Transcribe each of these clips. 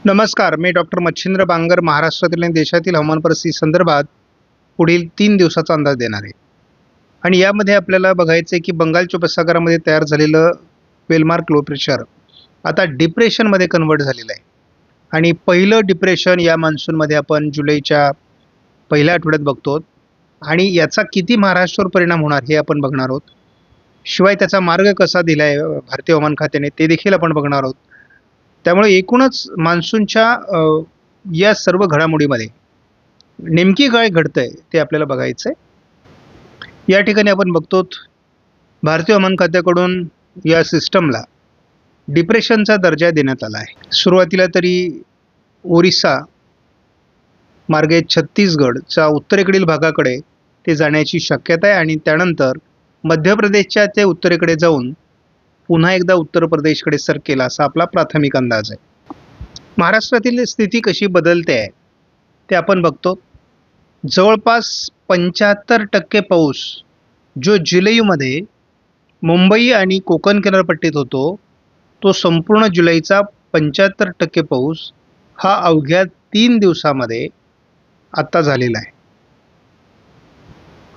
नमस्कार, मी डॉक्टर मच्छिंद्र बांगर महाराष्ट्रातील आणि देशातील हवामान परिस्थिती संदर्भात पुढील 3 दिवसाचा अंदाज देणार आहे. आणि यामध्ये आपल्याला बघायचं आहे की बंगालच्या उपसागरामध्ये तयार झालेलं वेलमार्क लो प्रेशर आता डिप्रेशनमध्ये कन्वर्ट झालेलं आहे. आणि पहिलं डिप्रेशन या मान्सूनमध्ये आपण जुलैच्या पहिल्या आठवड्यात बघतो आणि याचा किती महाराष्ट्रावर परिणाम होणार हे आपण बघणार आहोत. शिवाय त्याचा मार्ग कसा दिला आहे भारतीय हवामान खात्याने ते देखील आपण बघणार आहोत. त्यामुळे एकूणच मान्सूनच्या या सर्व घडामोडीमध्ये नेमकी काय घडतंय ते आपल्याला बघायचं आहे. या ठिकाणी आपण बघतो भारतीय हवामान खात्याकडून या सिस्टमला डिप्रेशनचा दर्जा देण्यात आला आहे. सुरुवातीला तरी ओरिसा मार्गे छत्तीसगडच्या उत्तरेकडील भागाकडे ते जाण्याची शक्यता आहे आणि त्यानंतर मध्य प्रदेशच्या ते उत्तरेकडे जाऊन पुन्हा एकदा उत्तर प्रदेशकडे सरकेल असा आपला प्राथमिक अंदाज आहे. महाराष्ट्रातील स्थिती कशी बदलते आहे ते आपण बघतो. जवळपास 75% पाऊस जो जुलैमध्ये मुंबई आणि कोकण किनारपट्टीत होतो तो संपूर्ण जुलैचा 75% पाऊस हा अवघ्या 3 दिवसामध्ये आता झालेला आहे.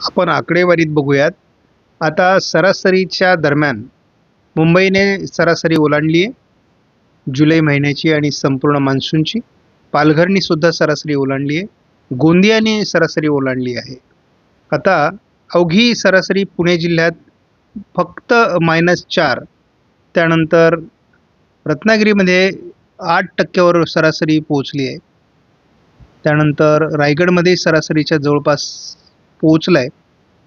आपण आकडेवारीत बघूयात. आता सरासरीच्या दरम्यान मुंबईने सरासरी ओलांडली आहे जुलै महिन्याची आणि संपूर्ण मान्सूनची. पालघरनी सुद्धा सरासरी ओलांडली आहे. गोंदियाने सरासरी ओलांडली आहे. आता अवघी सरासरी पुणे जिल्ह्यात फक्त -4. त्यानंतर रत्नागिरीमध्ये 8% सरासरी पोहोचली आहे. त्यानंतर रायगडमध्ये सरासरीच्या जवळपास पोहोचला आहे.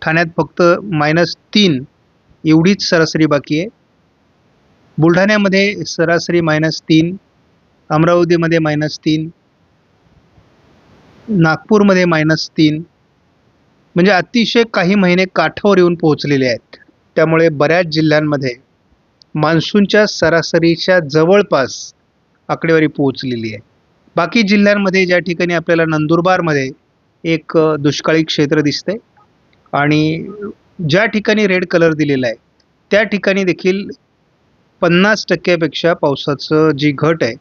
ठाण्यात फक्त -3 एवढीच सरासरी बाकी आहे. बुलढाण्यामध्ये सरासरी -3, अमरावतीमध्ये -3, नागपूरमध्ये -3. म्हणजे अतिशय काही महिने काठावर येऊन पोहोचलेले आहेत. त्यामुळे बऱ्याच जिल्ह्यांमध्ये मान्सूनच्या सरासरीच्या जवळपास आकडेवारी पोहोचलेली आहे. बाकी जिल्ह्यांमध्ये ज्या ठिकाणी आपल्याला नंदुरबारमध्ये एक दुष्काळी क्षेत्र दिसतंय आणि ज्या ठिकाणी रेड कलर दिलेला आहे त्या ठिकाणी देखील 50% पावसाचं जी घट आहे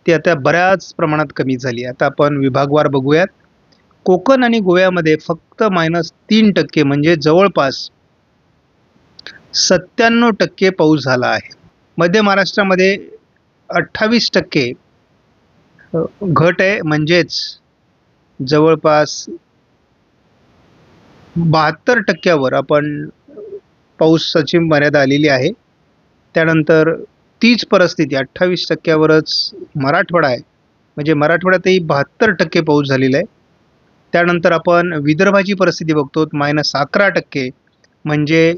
ती आता बऱ्याच प्रमाणात कमी झाली. आता आपण विभागवार बघूयात. कोकण आणि गोव्यामध्ये फक्त -3% म्हणजे जवळपास 97% पाऊस झाला आहे. मध्य महाराष्ट्रामध्ये 28% घट आहे, म्हणजेच जवळपास 72% आपण पावसाची मर्यादा आलेली आहे. त्यानंतर तीच परिस्थिती 28%वरच मराठवाडा आहे, म्हणजे मराठवाड्यातही 72% पाऊस झालेला आहे. त्यानंतर आपण विदर्भाची परिस्थिती बघतो -11%, म्हणजे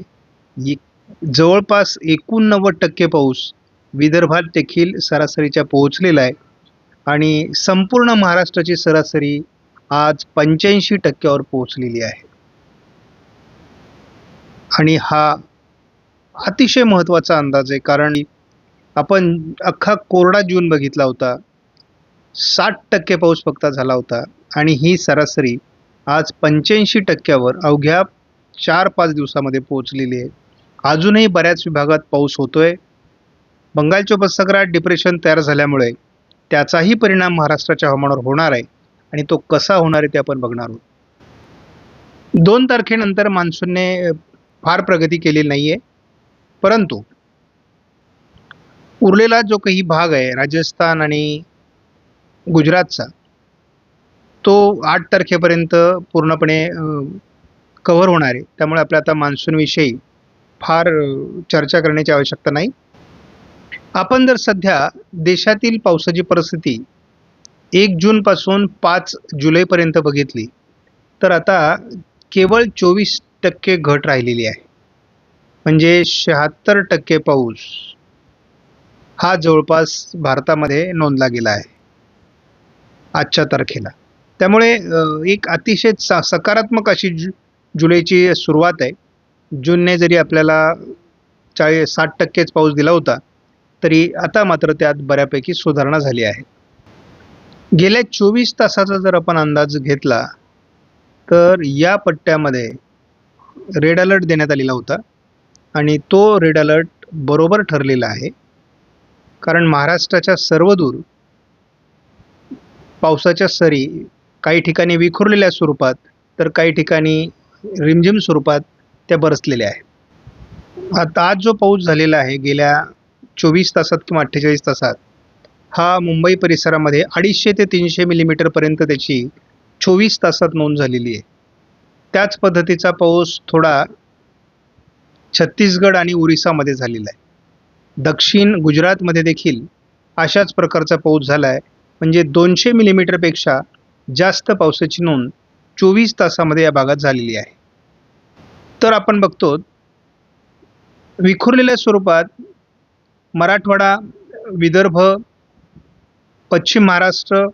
जवळपास 89% पाऊस विदर्भात देखील सरासरीच्या पोहोचलेला आहे. आणि संपूर्ण महाराष्ट्राची सरासरी आज 85%वर पोहोचलेली आहे. आणि हा अतिशय महत्त्वाचा अंदाज आहे, कारण आपण अख्खा कोरडा जून बघितला होता, 60% पाऊस फक्त झाला होता आणि ही सरासरी आज 85%वर अवघ्या 4-5 दिवसामध्ये पोहोचलेली आहे. अजूनही बऱ्याच विभागात पाऊस होतोय. बंगालच्या उपसागरात डिप्रेशन तयार झाल्यामुळे त्याचाही परिणाम महाराष्ट्राच्या हवामानावर होणार आहे आणि तो कसा होणार आहे ते आपण बघणार आहोत. 2 तारखेनंतर मान्सूनने फार प्रगती केलेली नाही आहे, परंतु उरलेला जो काही भाग आहे राजस्थान आणि गुजरातचा तो 8 तारखेपर्यंत पूर्णपणे कव्हर होणार आहे. त्यामुळे आपल्या आता मान्सूनविषयी फार चर्चा करण्याची आवश्यकता नाही. आपण जर सध्या देशातील पावसाची परिस्थिती 1 जूनपासून 5 जुलैपर्यंत बघितली तर आता केवळ 24% घट राहिलेली आहे. म्हणजे 76% पाऊस हा जवळपास भारतामध्ये नोंदला गेला आहे आजच्या तारखेला. त्यामुळे एक अतिशय सकारात्मक अशी जुलैची सुरुवात आहे. जूनने जरी आपल्याला 60%च पाऊस दिला होता तरी आता मात्र त्यात बऱ्यापैकी सुधारणा झाली आहे. गेल्या 24 तासाचा जर आपण अंदाज घेतला तर या पट्ट्यामध्ये रेड अलर्ट देण्यात आलेला होता आणि तो रेड अलर्ट बरोबर ठरलेला आहे, कारण महाराष्ट्राच्या सर्वदूर पावसाच्या सरी काही ठिकाणी विखुरलेल्या स्वरूपात तर काही ठिकाणी रिमझिम स्वरूपात त्या बरसलेल्या आहेत. आता आज जो पाऊस झालेला आहे गेल्या 24 तासात किंवा 48 तासात हा मुंबई परिसरामध्ये 250 ते 300 मिलीमीटरपर्यंत त्याची 24 तासात नोंद झालेली आहे. त्याच पद्धतीचा पाऊस थोडा छत्तीसगड आणि ओरिसामध्ये झालेला आहे. दक्षिण गुजरातमध्ये देखील अशाच प्रकारचा पाऊस झाला आहे. म्हणजे 200 मिलीमीटरपेक्षा जास्त पावसाची नोंद 24 तासामध्ये या भागात झालेली आहे. तर आपण बघतो विखुरलेल्या स्वरूपात मराठवाडा, विदर्भ, पश्चिम महाराष्ट्र,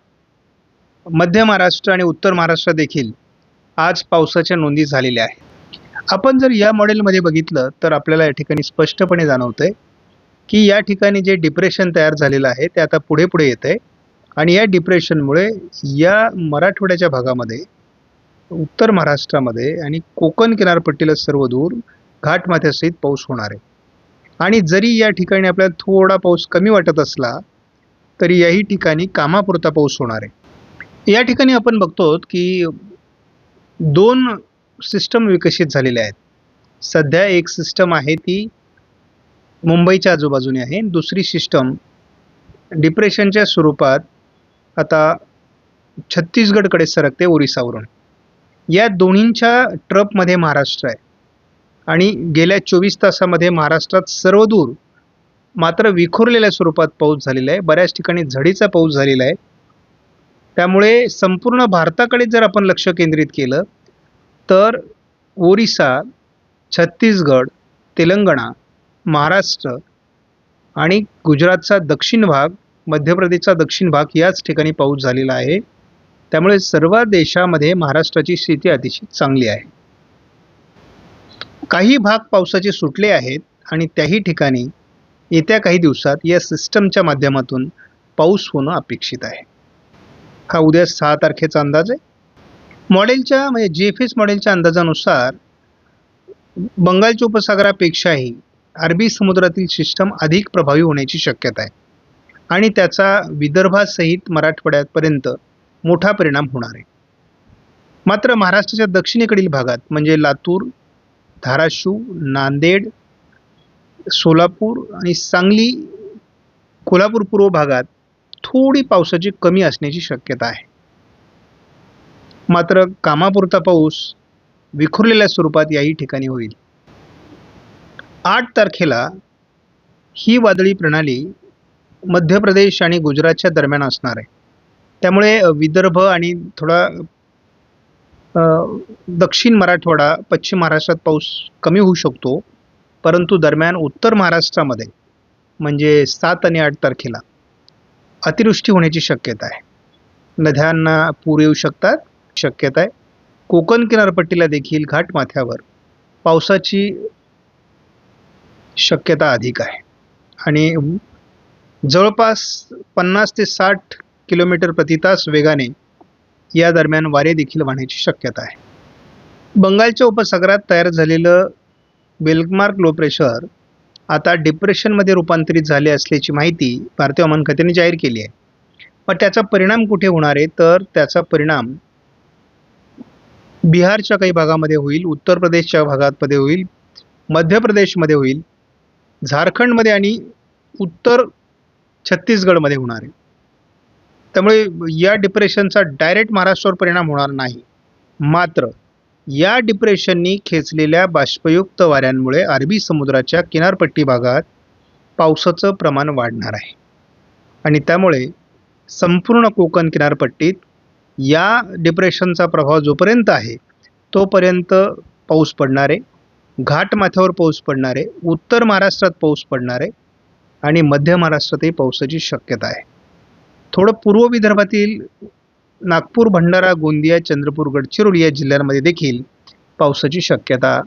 मध्य महाराष्ट्र आणि उत्तर महाराष्ट्र देखील आज पावसाच्या नोंदी झालेल्या आहेत. आपण जर या मॉडेलमध्ये बघितलं तर आपल्याला या ठिकाणी स्पष्टपणे जाणवतंय की या ठिकाणी जे डिप्रेशन तयार झालेलं आहे ते आता पुढे पुढे येत आहे आणि या डिप्रेशनमुळे या मराठवाड्याच्या भागामध्ये, उत्तर महाराष्ट्रामध्ये आणि कोकण किनारपट्टीला सर्व दूर घाटमाथ्यासहित पाऊस होणार आहे. आणि जरी या ठिकाणी आपल्याला थोडा पाऊस कमी वाटत असला तरी याही ठिकाणी कामापुरता पाऊस होणार आहे. या ठिकाणी आपण बघतो की 2 सिस्टम विकसित झालेल्या आहेत. सध्या एक सिस्टम आहे ती मुंबईच्या आजूबाजूने आहे, दुसरी सिस्टम डिप्रेशनच्या स्वरूपात आता छत्तीसगडकडे सरकते ओरिसावरून. या दोन्हींच्या ट्रपमध्ये महाराष्ट्र आहे आणि गेल्या 24 तासामध्ये महाराष्ट्रात सर्वदूर मात्र विखुरलेल्या स्वरूपात पाऊस झालेला आहे. बऱ्याच ठिकाणी झडीचा पाऊस झालेला आहे. त्यामुळे संपूर्ण भारताकडे जर आपण लक्ष केंद्रित केलं तर ओरिसा, छत्तीसगड, तेलंगणा, महाराष्ट्र आणि गुजरातचा दक्षिण भाग, मध्य प्रदेशचा दक्षिण भाग याच ठिकाणी पाऊस झालेला आहे. त्यामुळे सर्व देशामध्ये महाराष्ट्राची स्थिती अतिशय चांगली आहे. काही भाग पावसाचे सुटले आहेत आणि त्याही ठिकाणी येत्या काही दिवसात या सिस्टमच्या माध्यमातून पाऊस होणं अपेक्षित आहे. हा उद्या 6 तारखेचा अंदाज आहे. मॉडेलच्या म्हणजे GFS मॉडेलच्या अंदाजानुसार बंगालच्या उपसागरापेक्षाही अरबी समुद्रातील सिस्टम अधिक प्रभावी होण्याची शक्यता आहे आणि त्याचा विदर्भासहित मराठवाड्यापर्यंत मोठा परिणाम होणार आहे. मात्र महाराष्ट्राच्या दक्षिणेकडील भागात म्हणजे लातूर, धाराशिव, नांदेड, सोलापूर आणि सांगली, कोल्हापूर पूर्व भागात थोडी पावसाची कमी असण्याची शक्यता आहे. मात्र कामापुरता पाऊस विखुरलेल्या स्वरूपात याही ठिकाणी होईल. 8 तारखेला ही वादळी प्रणाली मध्य प्रदेश आणि गुजरातच्या दरम्यान असणार आहे. त्यामुळे विदर्भ आणि थोडा दक्षिण मराठवाडा, पश्चिम महाराष्ट्रात पाऊस कमी होऊ शकतो. परंतु दरम्यान उत्तर महाराष्ट्रामध्ये म्हणजे 7 आणि 8 तारखेला अतिवृष्टी होण्याची शक्यता आहे. नद्यांना पूर येऊ शकतात शक्यता आहे. कोकण किनारपट्टीला देखील घाटमाथ्यावर पावसाची शक्यता अधिक आहे आणि जवळपास 50 ते 60 किलोमीटर प्रति तास वेगाने या दरम्यान वारे देखील वाहण्याची शक्यता आहे. बंगालच्या उपसागरात तयार झालेलं बेलमार्क लो प्रेशर आता डिप्रेशनमध्ये रूपांतरित झाले असल्याची माहिती भारतीय हवामान खात्याने जाहीर केली आहे. पण त्याचा परिणाम कुठे होणार आहे तर त्याचा परिणाम बिहारच्या काही भागामध्ये होईल, उत्तर प्रदेशच्या भागामध्ये होईल, मध्य प्रदेशमध्ये होईल, झारखंडमध्ये आणि उत्तर छत्तीसगडमध्ये होणार आहे. त्यामुळे या डिप्रेशनचा डायरेक्ट महाराष्ट्रावर परिणाम होणार नाही. मात्र या डिप्रेशननी खेचलेल्या बाष्पयुक्त वाऱ्यांमुळे अरबी समुद्राच्या किनारपट्टी भागात पावसाचं प्रमाण वाढणार आहे आणि त्यामुळे संपूर्ण कोकण किनारपट्टीत या डिप्रेशनचा प्रभाव जोपर्यंत आहे तोपर्यंत पाऊस पडणार आहे. घाटमाथ्यावर पाऊस पडणार आहे, उत्तर महाराष्ट्रात पाऊस पडणार आहे आणि मध्य महाराष्ट्रातही पावसाची शक्यता आहे. थोडं पूर्व विदर्भातील नागपूर, भंडारा, गोंदिया, चंद्रपूर, गडचिरोली या जिल्ह्यांमध्ये देखील पावसाची शक्यता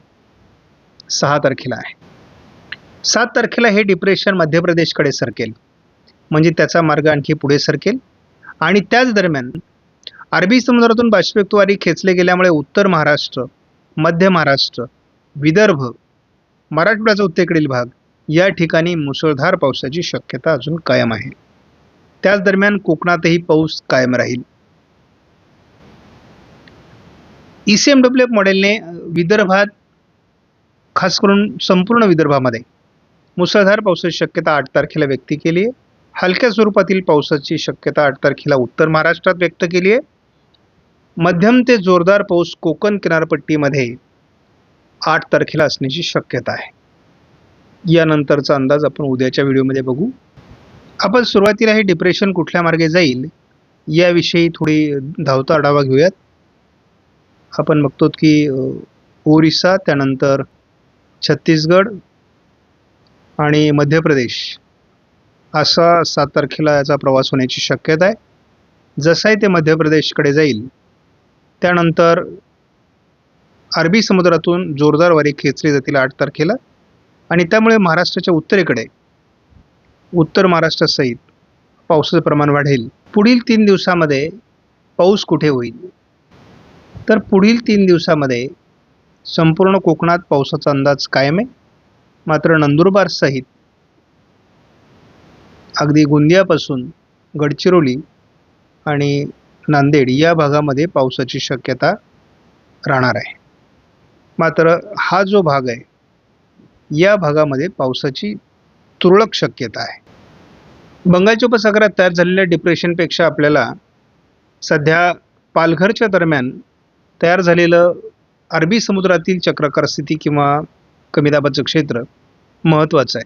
6 तारखेला आहे. 7 तारखेला हे डिप्रेशन मध्य प्रदेशकडे सरकेल म्हणजे त्याचा मार्ग आणखी पुढे सरकेल आणि त्याच दरम्यान अरबी समुद्रातून बाष्पयुक्त वारे खेचले गेल्यामुळे उत्तर महाराष्ट्र, मध्य महाराष्ट्र, विदर्भ, मराठवाड्याचा उत्तरेकडील भाग या ठिकाणी मुसळधार पावसाची शक्यता अजून कायम आहे. त्याच दरम्यान कोकणातही पाऊस कायम राहील. ECMWF मॉडेलने विदर्भात, खास करून संपूर्ण विदर्भामध्ये मुसळधार पावसाची शक्यता 8 तारखेला व्यक्त केली आहे. हलक्या स्वरूपातील पावसाची शक्यता 8 तारखेला उत्तर महाराष्ट्रात व्यक्त केली आहे. मध्यम ते जोरदार पाऊस कोकण किनारपट्टीमध्ये 8 तारखेला असण्याची शक्यता आहे. यानंतरचा अंदाज आपण उद्याच्या व्हिडिओमध्ये बघू. आपण सुरुवातीला हे डिप्रेशन कुठल्या मार्गे जाईल याविषयी थोडी धावता आढावा घेऊयात. आपण बघतो की ओरिसा, त्यानंतर छत्तीसगड आणि मध्य प्रदेश असा 7 तारखेला याचा प्रवास होण्याची शक्यता आहे. जसाही ते मध्य प्रदेशकडे जाईल त्यानंतर अरबी समुद्रातून जोरदार वारे खेचले जातील 8 तारखेला आणि त्यामुळे महाराष्ट्राच्या उत्तरेकडे, उत्तर महाराष्ट्रासहित पावसाचं प्रमाण वाढेल. पुढील 3 दिवसामध्ये पाऊस कुठे होईल? तर पुढील 3 दिवसामध्ये संपूर्ण कोकणात पावसाचा अंदाज कायम आहे. मात्र नंदुरबार सहित अगदी गोंदियापासून गडचिरोली आणि नांदेड या भागामध्ये पावसाची शक्यता राहणार आहे. मात्र हा जो भाग आहे या भागामध्ये पावसाची तुरळक शक्यता आहे. बंगालच्या उपसागरात तयार झालेल्या डिप्रेशनपेक्षा आपल्याला सध्या पालघरच्या दरम्यान तयार झालेलं अरबी समुद्रातील चक्राकार स्थिती किंवा कमी दाबाचं क्षेत्र महत्त्वाचं आहे.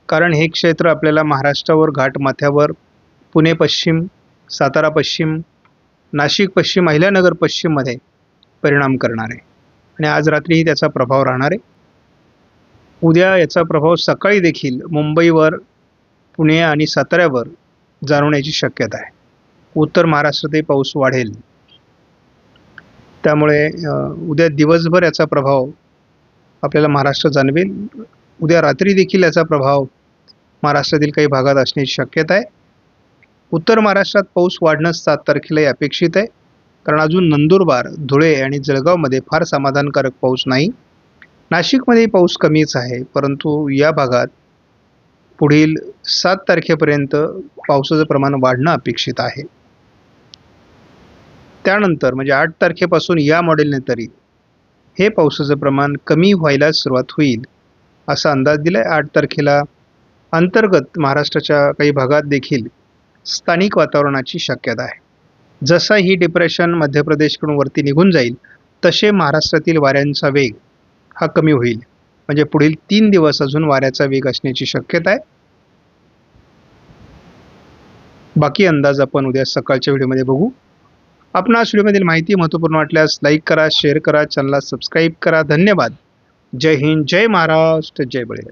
कारण हे क्षेत्र आपल्याला महाराष्ट्रावर, घाटमाथ्यावर, पुणे पश्चिम, सातारा पश्चिम, नाशिक पश्चिम, अहिल्यानगर पश्चिममध्ये परिणाम करणार आहे आणि आज रात्रीही त्याचा प्रभाव राहणार आहे. उद्या याचा प्रभाव सकाळी देखील मुंबईवर, पुणे आणि साताऱ्यावर जाणवण्याची शक्यता आहे. उत्तर महाराष्ट्रातही पाऊस वाढेल. त्यामुळे उद्या दिवसभर याचा प्रभाव आपल्याला महाराष्ट्रात जाणवेल. उद्या रात्री देखील याचा प्रभाव महाराष्ट्रातील काही भागात असण्याची शक्यता आहे. उत्तर महाराष्ट्रात पाऊस वाढणं 7 तारखेलाही अपेक्षित आहे. कारण अजून नंदुरबार, धुळे आणि जळगावमध्ये फार समाधानकारक पाऊस नाही. नाशिकमध्येही पाऊस कमीच आहे, परंतु या भागात पुढील 7 तारखेपर्यंत पावसाचं प्रमाण वाढणं अपेक्षित आहे. त्यानंतर म्हणजे 8 तारखेपासून या मॉडेलने तरी हे पावसाचं प्रमाण कमी व्हायला सुरुवात होईल असा अंदाज दिला आहे. 8 तारखेला अंतर्गत महाराष्ट्राच्या काही भागात देखील स्थानिक वातावरणाची शक्यता आहे. जसा ही डिप्रेशन मध्य प्रदेशकडून वरती निघून जाईल तसे महाराष्ट्रातील वाऱ्यांचा वेग हा कमी होईल. म्हणजे पुढील 3 दिवस अजून वाऱ्याचा वेग असण्याची शक्यता आहे. बाकी अंदाज आपण उद्या सकाळच्या व्हिडिओमध्ये बघू. आपणास व्हिडिओमधील माहिती महत्त्वपूर्ण वाटल्यास लाईक करा, शेअर करा, चॅनलला सबस्क्राईब करा. धन्यवाद. जय हिंद, जय महाराष्ट्र, जय बळीराजा.